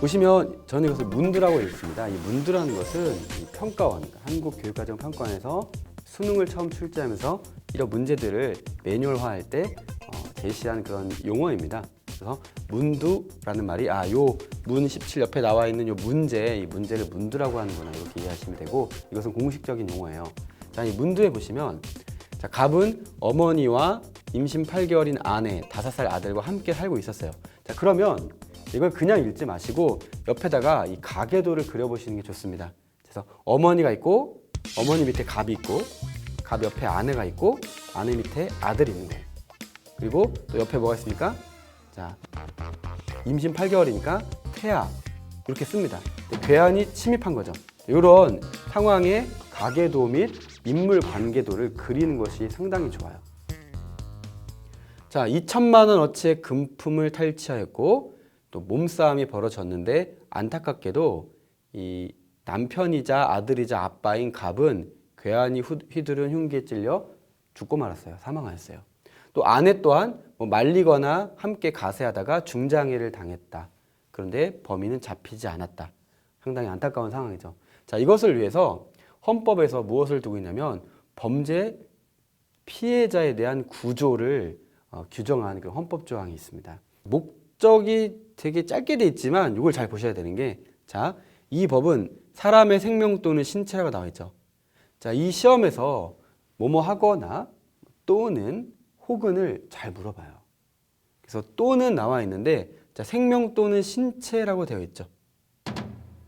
보시면 저는 이것을 문두라고 읽습니다. 이 문두라는 것은 이 평가원, 한국교육과정평가원에서 수능을 처음 출제하면서 이런 문제들을 매뉴얼화할 때 제시한 그런 용어입니다. 그래서 문두라는 말이 요 문 17 옆에 나와 있는 요 문제, 이 문제를 문두라고 하는구나 이렇게 이해하시면 되고, 이것은 공식적인 용어예요. 자, 이 문두에 보시면 자, 갑은 어머니와 임신 8개월인 아내, 5살 아들과 함께 살고 있었어요. 자, 그러면 이걸 그냥 읽지 마시고 옆에다가 이 가계도를 그려보시는 게 좋습니다. 그래서 어머니가 있고, 어머니 밑에 갑이 있고, 갑 옆에 아내가 있고, 아내 밑에 아들이 있는 거예요. 그리고 또 옆에 뭐가 있습니까? 자, 임신 8개월이니까 태아 이렇게 씁니다. 괴한이 침입한 거죠. 이런 상황의 가계도 및 인물 관계도를 그리는 것이 상당히 좋아요. 자, 2천만 원어치의 금품을 탈취하였고 또 몸싸움이 벌어졌는데 안타깝게도 이 남편이자 아들이자 아빠인 갑은 괴한이 휘두른 흉기에 찔려 죽고 말았어요. 사망하였어요. 또 아내 또한 말리거나 함께 가세하다가 중장애를 당했다. 그런데 범인은 잡히지 않았다. 상당히 안타까운 상황이죠. 자, 이것을 위해서 헌법에서 무엇을 두고 있냐면 범죄 피해자에 대한 구조를 규정한 그 헌법 조항이 있습니다. 목적이 되게 짧게 돼 있지만 이걸 잘 보셔야 되는 게, 자, 이 법은 사람의 생명 또는 신체라고 나와 있죠. 자, 이 시험에서 뭐뭐 하거나 또는 혹은을 잘 물어봐요. 그래서 또는 나와 있는데, 자, 생명 또는 신체라고 되어 있죠.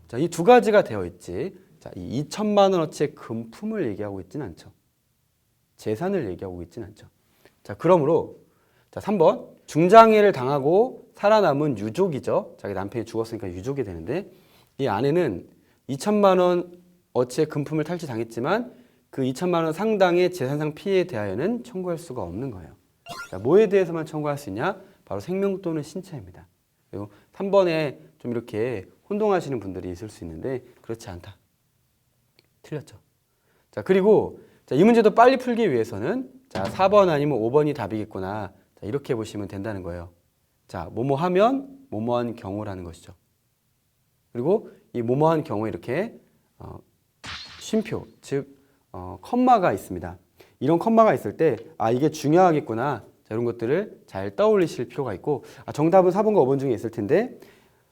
자, 이 두 가지가 되어 있지. 자, 이 2천만 원어치의 금품을 얘기하고 있지는 않죠. 재산을 얘기하고 있지는 않죠. 자, 그러므로 자, 3번 중장애를 당하고 살아남은 유족이죠. 자기 남편이 죽었으니까 유족이 되는데, 이 아내는 2천만 원어치의 금품을 탈취당했지만 그 2천만 원 상당의 재산상 피해에 대하여는 청구할 수가 없는 거예요. 자, 뭐에 대해서만 청구할 수 있냐? 바로 생명 또는 신체입니다. 그리고 3번에 좀 이렇게 혼동하시는 분들이 있을 수 있는데 그렇지 않다. 틀렸죠. 자, 그리고 자, 이 문제도 빨리 풀기 위해서는 자, 4번 아니면 5번이 답이겠구나. 자, 이렇게 보시면 된다는 거예요. 자, 뭐뭐 하면 뭐뭐한 경우라는 것이죠. 그리고 이 뭐뭐한 경우에 이렇게 쉼표, 즉 컴마가 있습니다. 이런 컴마가 있을 때 이게 중요하겠구나. 자, 이런 것들을 잘 떠올리실 필요가 있고, 정답은 4번과 5번 중에 있을 텐데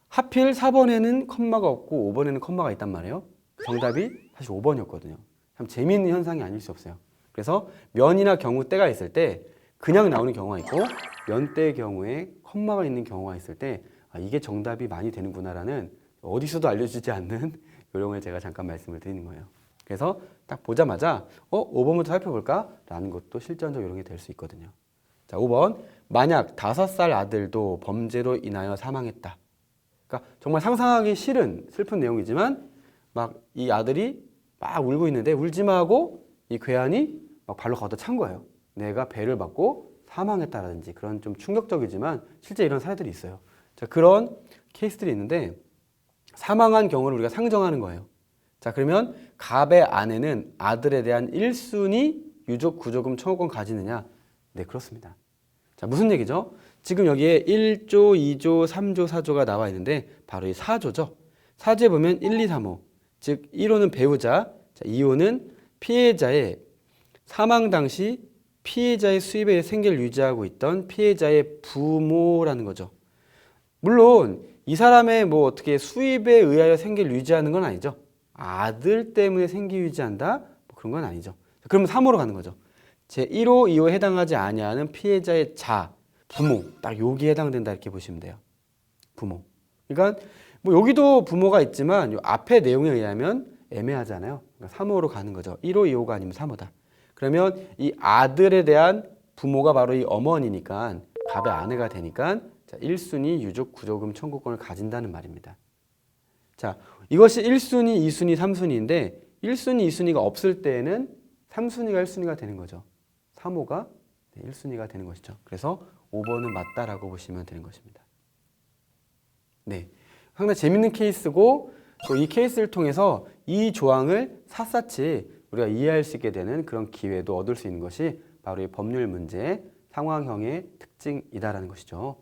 하필 4번에는 컴마가 없고 5번에는 컴마가 있단 말이에요. 정답이 사실 5번이었거든요. 참 재미있는 현상이 아닐 수 없어요. 그래서 면이나 경우 때가 있을 때 그냥 나오는 경우가 있고, 면때의 경우에 컴마가 있는 경우가 있을 때 이게 정답이 많이 되는구나라는 어디서도 알려주지 않는 요령을 제가 잠깐 말씀을 드리는 거예요. 그래서 딱 보자마자 5번부터 살펴볼까? 라는 것도 실전적 요령이 될 수 있거든요. 자, 5번. 만약 5살 아들도 범죄로 인하여 사망했다. 그러니까 정말 상상하기 싫은 슬픈 내용이지만 막 이 아들이 막 울고 있는데 울지 마 하고 이 괴한이 막 발로 걷어 찬 거예요. 내가 배를 맞고 사망했다라든지 그런 좀 충격적이지만 실제 이런 사례들이 있어요. 자, 그런 케이스들이 있는데 사망한 경우를 우리가 상정하는 거예요. 자, 그러면 갑의 아내는 아들에 대한 1순위 유족 구조금 청구권 가지느냐? 네, 그렇습니다. 자, 무슨 얘기죠? 지금 여기에 1조, 2조, 3조, 4조가 나와 있는데 바로 이 4조죠. 4조에 보면 1, 2, 3호. 즉 1호는 배우자, 자, 2호는 피해자의 사망 당시 피해자의 수입의 생계를 유지하고 있던 피해자의 부모라는 거죠. 물론 이 사람의 뭐 어떻게 수입에 의하여 생계를 유지하는 건 아니죠. 아들 때문에 생계 유지한다? 뭐 그런 건 아니죠. 그러면 3호로 가는 거죠. 제 1호, 2호에 해당하지 아니하는 피해자의 자, 부모, 딱 여기에 해당된다 이렇게 보시면 돼요. 부모. 그러니까 뭐 여기도 부모가 있지만 요 앞에 내용에 의하면 애매하잖아요. 그러니까 3호로 가는 거죠. 1호, 2호가 아니면 3호다. 그러면 이 아들에 대한 부모가 바로 이 어머니니까 갑의 아내가 되니까 자, 1순위 유족 구조금 청구권을 가진다는 말입니다. 자, 이것이 1순위, 2순위, 3순위인데 1순위, 2순위가 없을 때에는 3순위가 1순위가 되는 거죠. 3호가 1순위가 되는 것이죠. 그래서 5번은 맞다라고 보시면 되는 것입니다. 네, 상당히 재밌는 케이스고 또 이 케이스를 통해서 이 조항을 샅샅이 우리가 이해할 수 있게 되는 그런 기회도 얻을 수 있는 것이 바로 이 법률 문제의 상황형의 특징이다라는 것이죠.